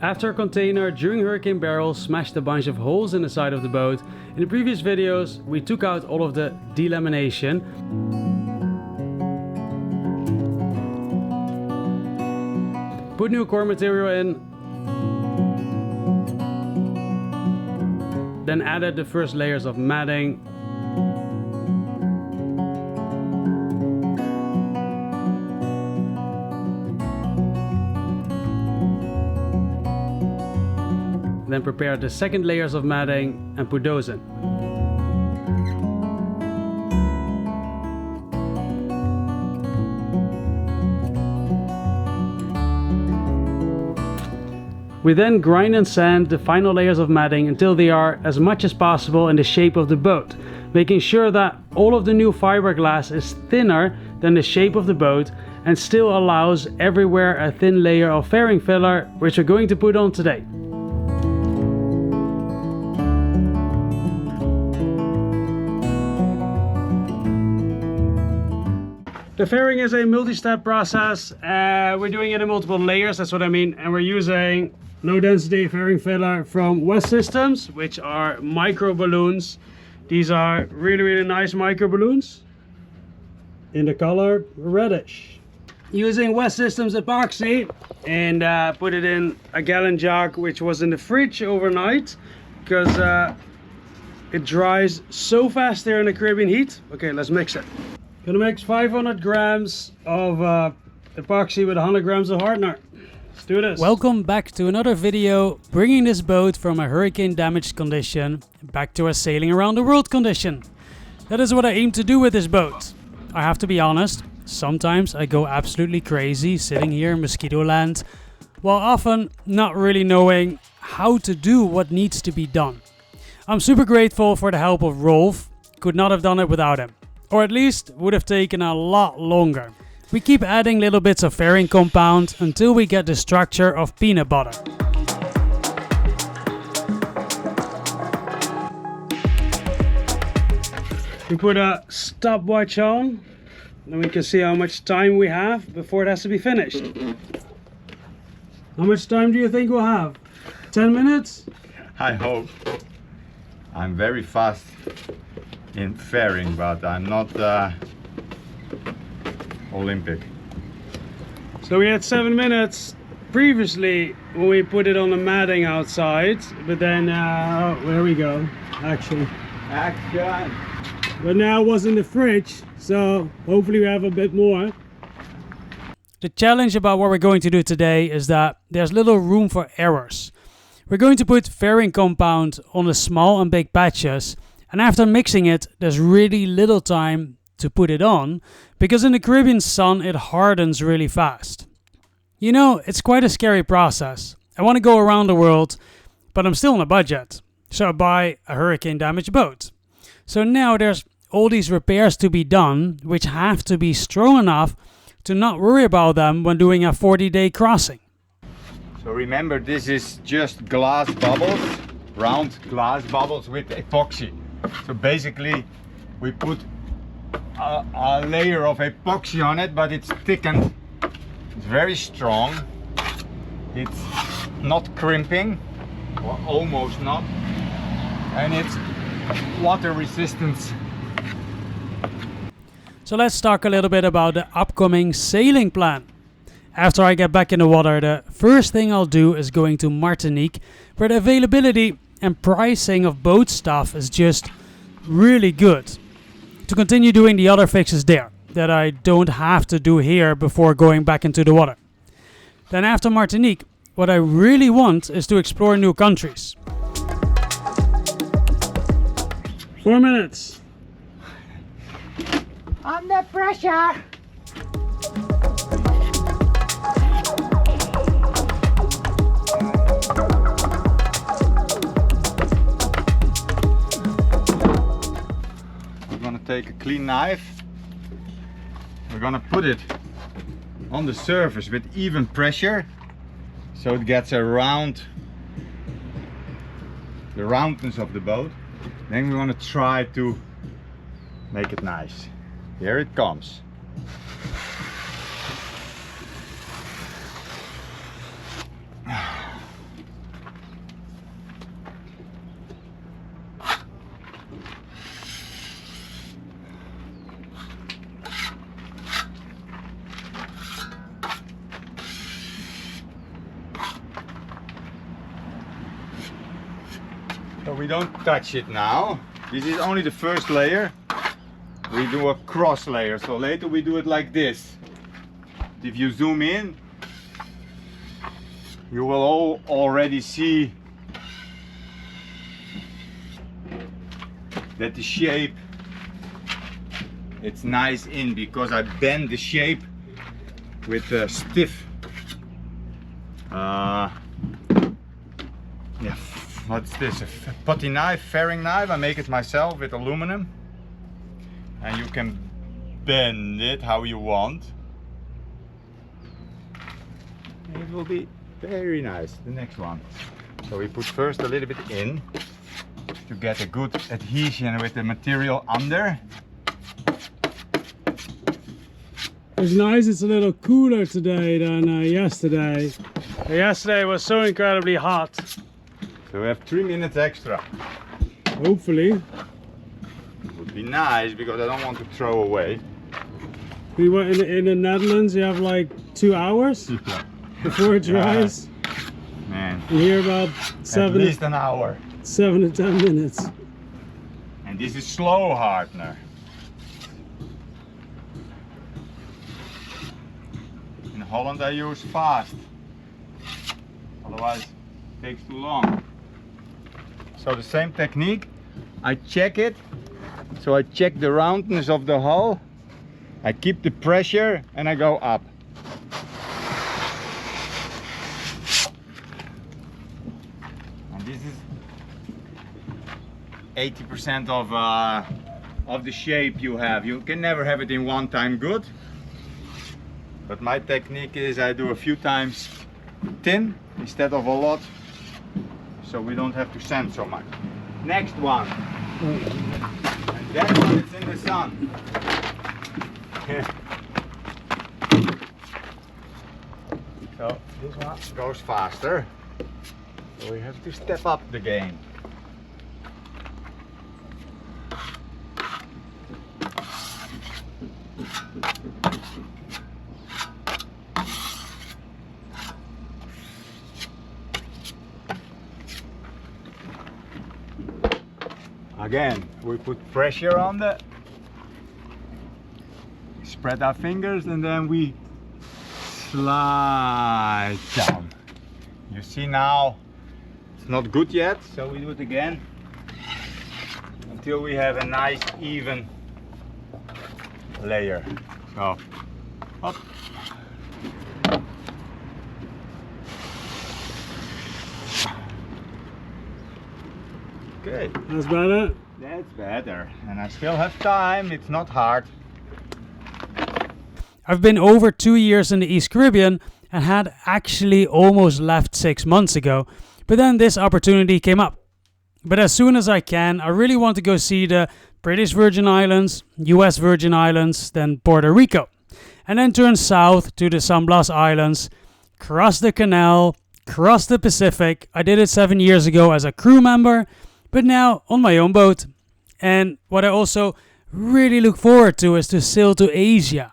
After a container during Hurricane Beryl smashed a bunch of holes in the side of the boat, in the previous videos we took out all of the delamination. Put new core material in. Then added the first layers of matting. Then prepare the second layers of matting and put those in. We then grind and sand the final layers of matting until they are as much as possible in the shape of the boat, making sure that all of the new fiberglass is thinner than the shape of the boat and still allows everywhere a thin layer of fairing filler, which we're going to put on today. The fairing is a multi-step process. We're doing it in multiple layers, that's what I mean. And we're using low density fairing filler from West Systems, which are micro balloons. These are really nice micro balloons in the color reddish. Using West Systems epoxy and put it in a gallon jug, which was in the fridge overnight because it dries so fast there in the Caribbean heat. Okay, let's mix it. Gonna mix 500 grams of epoxy with 100 grams of hardener. Let's do this. Welcome back to another video, bringing this boat from a hurricane damaged condition back to a sailing around the world condition. That is what I aim to do with this boat. I have to be honest, sometimes I go absolutely crazy sitting here in mosquito land, while often not really knowing how to do what needs to be done. I'm super grateful for the help of Rolf, could not have done it without him. Or at least would have taken a lot longer. We keep adding little bits of fairing compound until we get the structure of peanut butter. We put a stopwatch on, then we can see how much time we have before it has to be finished. How much time do you think we'll have? 10 minutes? I hope. I'm very fast in fairing, but I'm not Olympic. So we had 7 minutes previously when we put it on the matting outside, but then there we go, action. But now it was in the fridge, so hopefully we have a bit more. The challenge about what we're going to do today is that there's little room for errors. We're going to put fairing compound on the small and big patches, and after mixing it, there's really little time to put it on, because in the Caribbean sun it hardens really fast. You know, it's quite a scary process. I want to go around the world, but I'm still on a budget. So I buy a hurricane damaged boat. So now there's all these repairs to be done, which have to be strong enough to not worry about them when doing a 40-day crossing. So remember, this is just glass bubbles, round glass bubbles with epoxy. So basically we put a layer of epoxy on it, but it's thickened. It's very strong. It's not crimping, or almost not. And it's water resistance. So let's talk a little bit about the upcoming sailing plan. After I get back in the water, the first thing I'll do is going to Martinique, where the availability and pricing of boat stuff is just really good, to continue doing the other fixes there that I don't have to do here before going back into the water. Then after Martinique, what I really want is to explore new countries. 4 minutes. Under pressure. Take a clean knife. We're gonna put it on the surface with even pressure, so it gets around the roundness of the boat. Then we want to try to make it nice. Here it comes. So we don't touch it now. This is only the first layer. We do a cross layer, so later we do it like this. If you zoom in, you will all already see that the shape, it's nice in, because I bend the shape with a stiff yeah, what's this, a putty knife, fairing knife. I make it myself with aluminum, and you can bend it how you want. It will be very nice. The next one, so we put first a little bit in to get a good adhesion with the material under. It's nice, it's a little cooler today than yesterday. Yesterday was so incredibly hot. So we have 3 minutes extra. Hopefully. It would be nice, because I don't want to throw away. We were in the Netherlands, you have like 2 hours before it dries. Man. And here about At least an hour. 7 to 10 minutes. And this is slow hardener. In Holland I use fast. Otherwise it takes too long. So the same technique. I check it. So I check the roundness of the hull. I keep the pressure and I go up. And this is 80% of the shape you have. You can never have it in one time good. But my technique is I do a few times thin instead of a lot, so we don't have to sand so much. Next one. And that one is in the sun. So this one goes faster. So we have to step up the game. Again, we put pressure on the, spread our fingers, and then we slide down. You see now it's not good yet, so we do it again until we have a nice even layer. So up. Okay. That's better? That's better. And I still have time, it's not hard. I've been over 2 years in the East Caribbean and had actually almost left 6 months ago. But then this opportunity came up. But as soon as I can, I really want to go see the British Virgin Islands, US Virgin Islands, then Puerto Rico. And then turn south to the San Blas Islands, cross the canal, cross the Pacific. I did it 7 years ago as a crew member, but now on my own boat. And what I also really look forward to is to sail to Asia.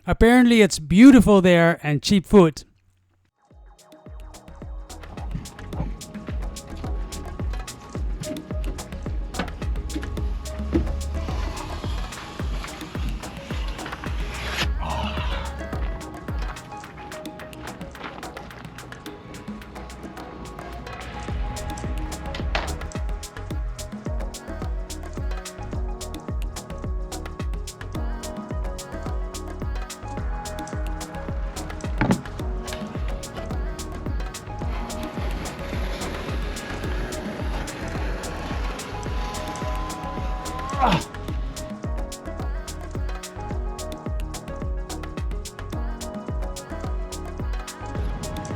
Apparently it's beautiful there and cheap food.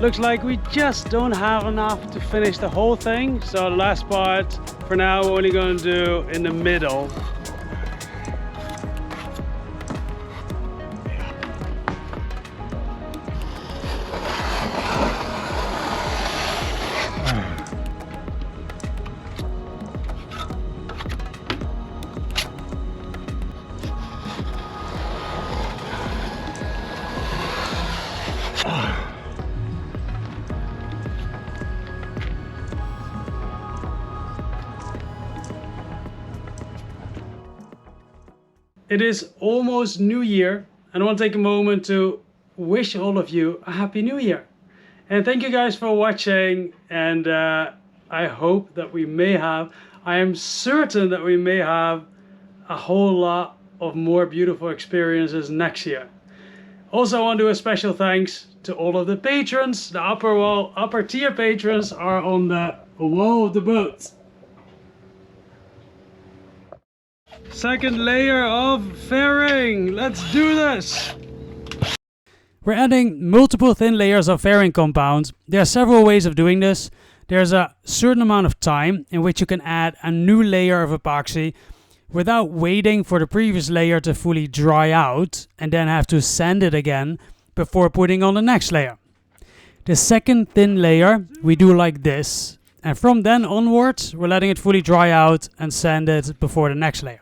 Looks like we just don't have enough to finish the whole thing, so the last part for now we're only going to do in the middle. It is almost New Year, and I want to take a moment to wish all of you a Happy New Year. And thank you guys for watching, and I hope that I am certain that we may have a whole lot of more beautiful experiences next year. Also, I want to do a special thanks to all of the patrons. The upper tier patrons are on the wall of the boat. Second layer of fairing. Let's do this. We're adding multiple thin layers of fairing compound. There are several ways of doing this. There's a certain amount of time in which you can add a new layer of epoxy without waiting for the previous layer to fully dry out and then have to sand it again before putting on the next layer. The second thin layer we do like this, and from then onwards we're letting it fully dry out and sand it before the next layer.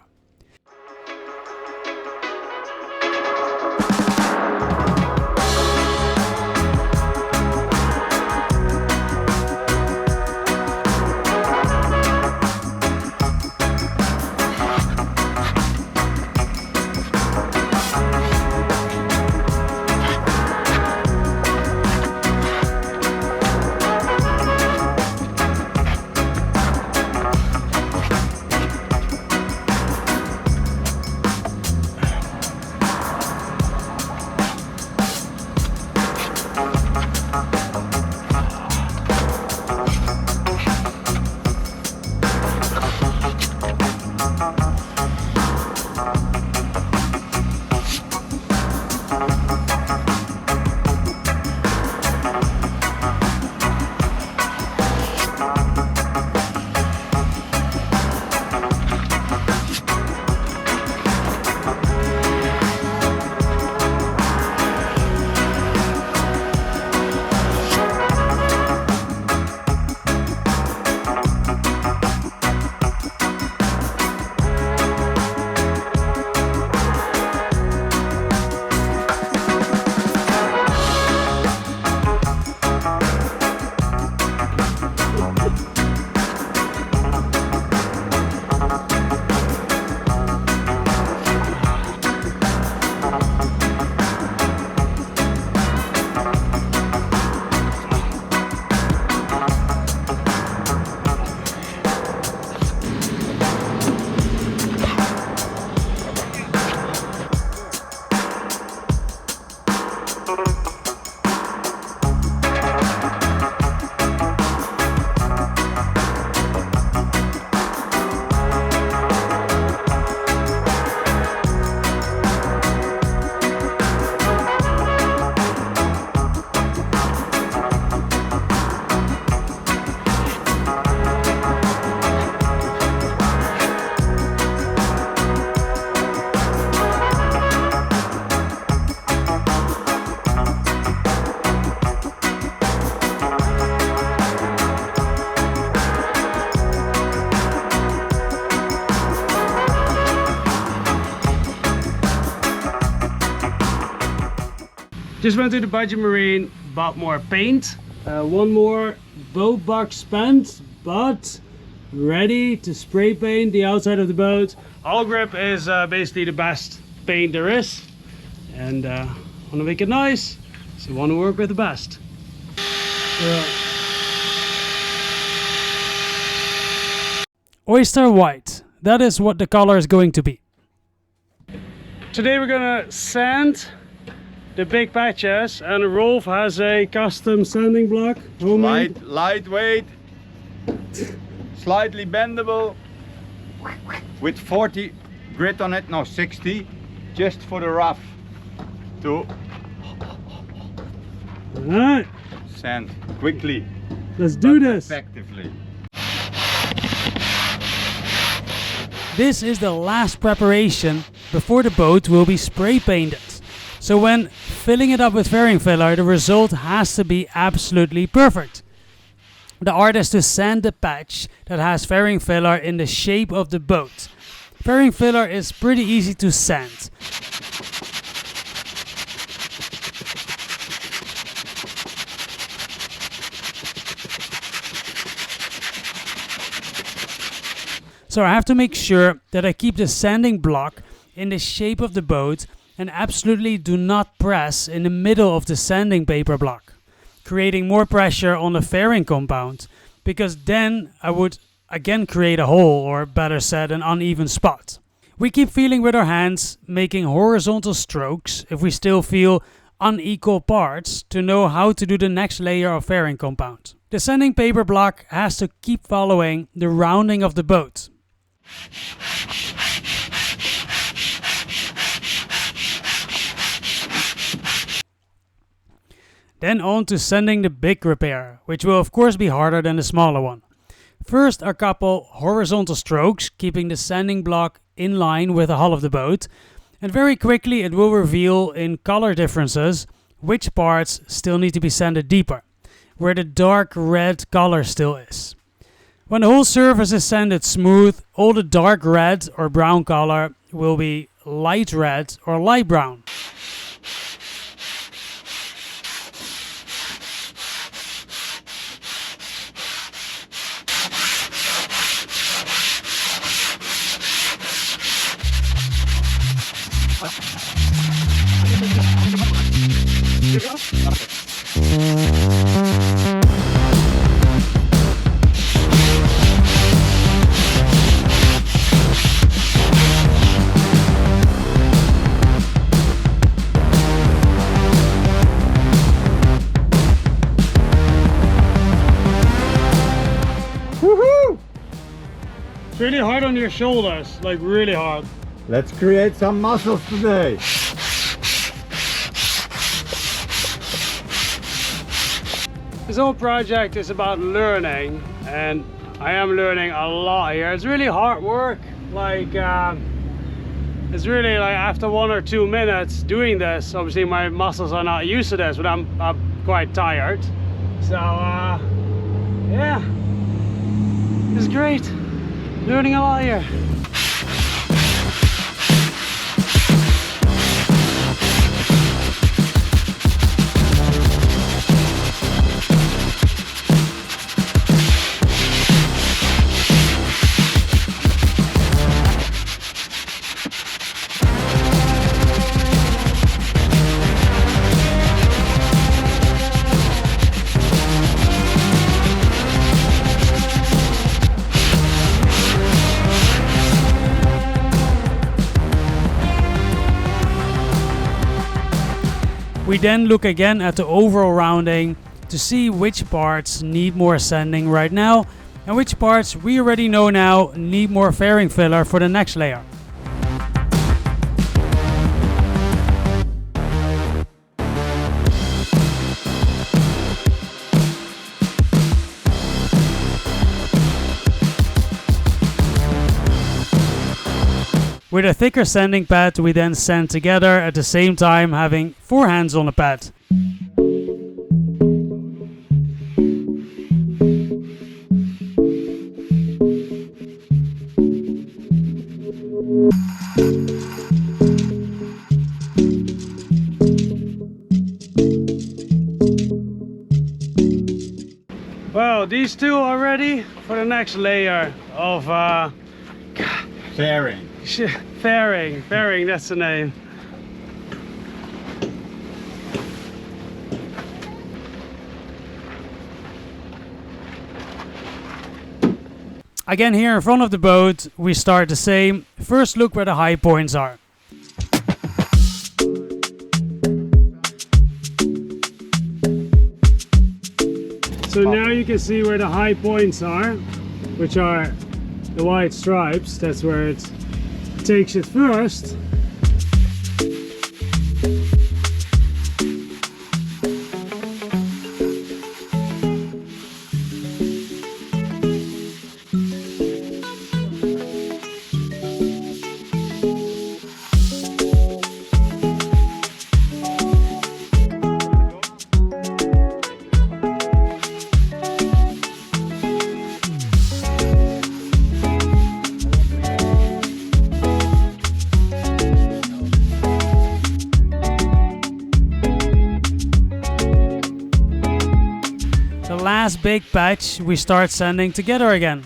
Just went to the budget marine, bought more paint, one more boat box spent, but ready to spray paint the outside of the boat. All grip is basically the best paint there is, and want to make it nice, so you want to work with the best. Oyster white, that is what the color is going to be. Today we're gonna sand the big patches, and Rolf has a custom sanding block. Lightweight, slightly bendable, with 40 grit on it, no 60, just for the rough to Alright, sand quickly. Let's do this. Effectively. This is the last preparation before the boat will be spray painted. So when filling it up with fairing filler, the result has to be absolutely perfect. The art is to sand the patch that has fairing filler in the shape of the boat. Fairing filler is pretty easy to sand. So I have to make sure that I keep the sanding block in the shape of the boat and absolutely do not press in the middle of the sanding paper block, creating more pressure on the fairing compound, because then I would again create a hole, or better said, an uneven spot. We keep feeling with our hands, making horizontal strokes if we still feel unequal parts to know how to do the next layer of fairing compound. The sanding paper block has to keep following the rounding of the boat. Then on to sanding the big repair, which will of course be harder than the smaller one. First a couple horizontal strokes, keeping the sanding block in line with the hull of the boat, and very quickly it will reveal in color differences which parts still need to be sanded deeper, where the dark red color still is. When the whole surface is sanded smooth, all the dark red or brown color will be light red or light brown. It's really hard on your shoulders, like really hard. Let's create some muscles today. This whole project is about learning, and I am learning a lot here. It's really hard work. It's really like after 1 or 2 minutes doing this, obviously my muscles are not used to this, but I'm quite tired. So yeah, it's great. Learning a lot here. We then look again at the overall rounding to see which parts need more sanding right now and which parts we already know now need more fairing filler for the next layer. With a thicker sanding pad, we then sand together at the same time, having 4 hands on the pad. Well, these two are ready for the next layer of Fairing. Fairing, that's the name. Again, here in front of the boat, we start the same. First look where the high points are. So now you can see where the high points are, which are the white stripes. That's where it takes it first. Last big patch, we start sanding together again.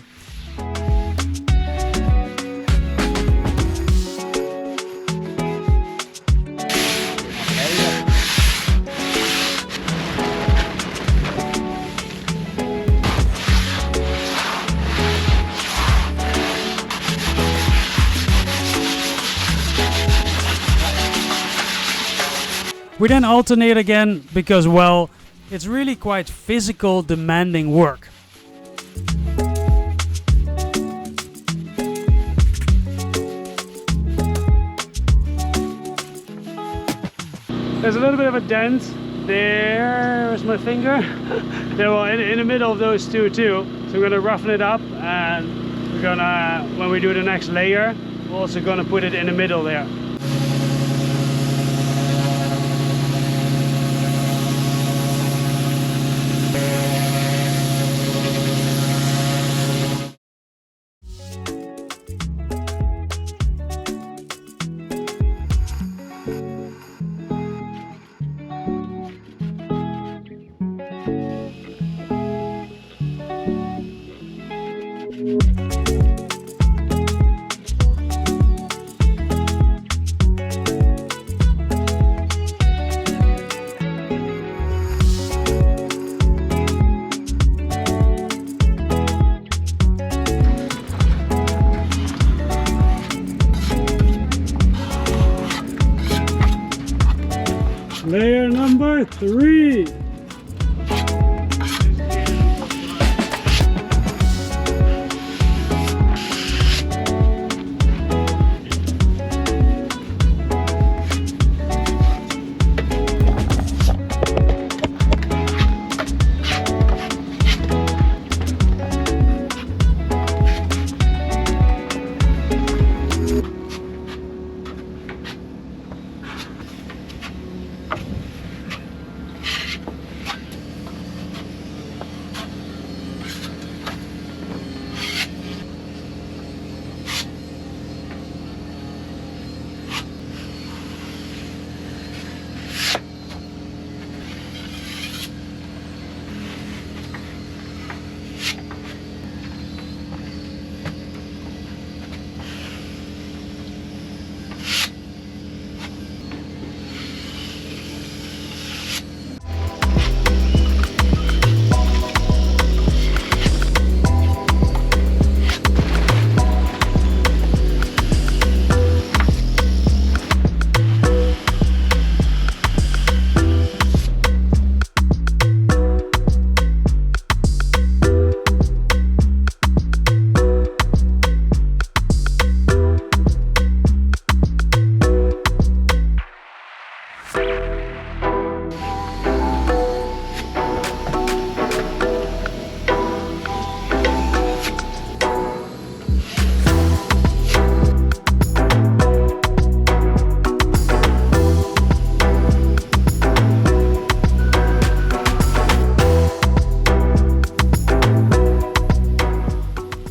We then alternate again because, well, it's really quite physical, demanding work. There's a little bit of a dent. There's my finger. Yeah, well, in the middle of those two too. So we're gonna roughen it up, and we're gonna, when we do the next layer, we're also gonna put it in the middle there. Layer number 3.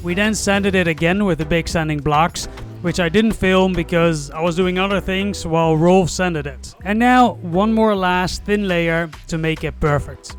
We then sanded it again with the big sanding blocks, which I didn't film because I was doing other things while Rolf sanded it. And now one more last thin layer to make it perfect.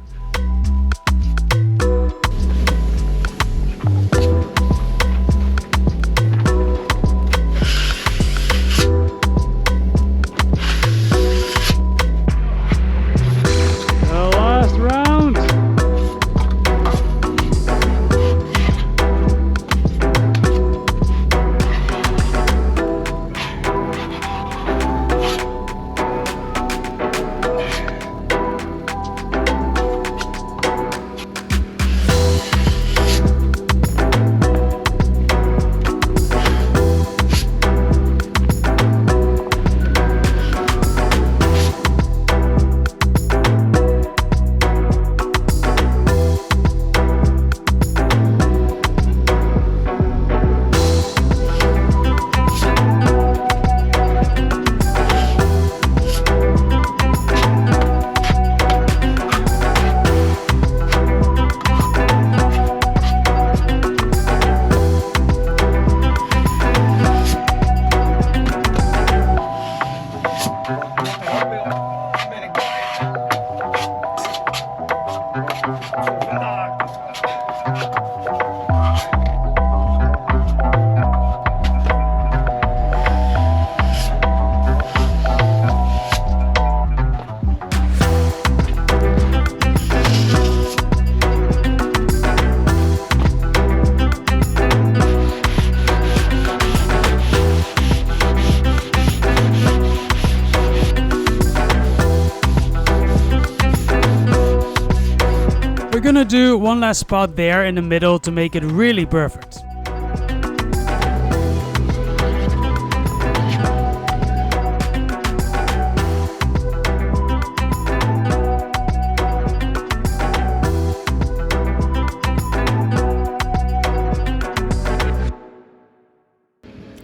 to do one last spot there in the middle to make it really perfect.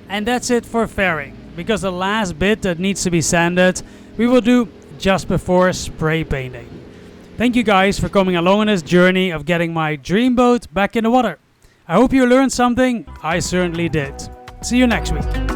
And that's it for fairing, because the last bit that needs to be sanded we will do just before spray painting. Thank you guys for coming along on this journey of getting my dream boat back in the water. I hope you learned something. I certainly did. See you next week.